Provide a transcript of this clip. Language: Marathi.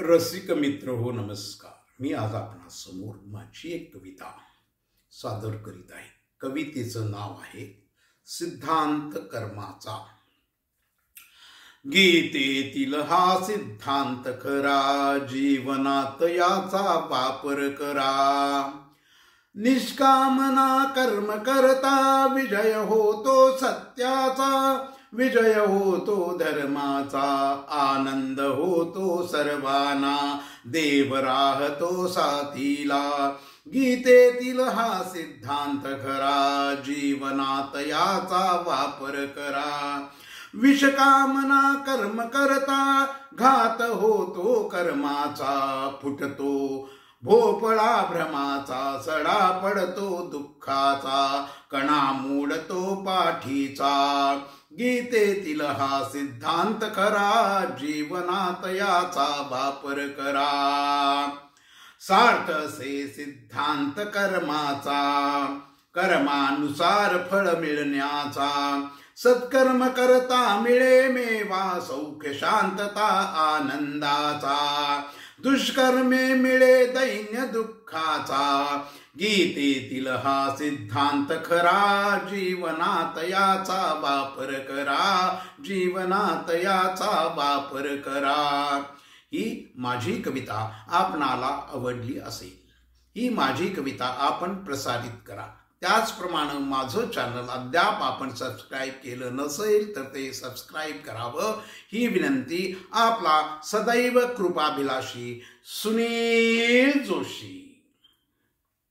रसिक मित्र हो नमस्कार। मी आज आपणासमोर माझी एक कविता सादर करीत आहे। कवितेचं नाव आहे सिद्धांत कर्माचा। गीतेतील हा सिद्धांत खरा, जीवनात याचा वापर करा। निष्कामना कर्म करता विजय होतो सत्याचा, विजय होतो धर्माचा, आनंद होतो सर्वांना, देव राहतो साथीला। गीतेतील हा सिद्धांत खरा, जीवनात याचा वापर करा। विषकामना कर्म करता घात होतो कर्माचा, फुटतो भोपळा भ्रमाचा, सडा पडतो दुःखाचा, कणा मोडतो पाठीचा। गीतेतील हा सिद्धांत खरा, जीवनात याचा वापर करा। सार्थ से सिद्धांत कर्माचा, कर्मानुसार फळ मिळण्याचा। सत्कर्म करता मिळे मेवा, सौख्य शांतता आनंदाचा। दुष्कर्मे मिळे दैन्य दुःखाचा। गीतेतील हा सिद्धांत खरा, जीवनात याचा वापर करा, जीवनात याचा वापर करा। ही माझी कविता आपणाला आवडली असेल, ही माझी कविता आपण प्रसारित करा। त्याचप्रमाणे माझं चॅनल अद्याप आपण सबस्क्राईब केलं नसेल तर ते सबस्क्राईब करावं, ही विनंती आपला सदैव कृपाभिलाषी सुनील जोशी।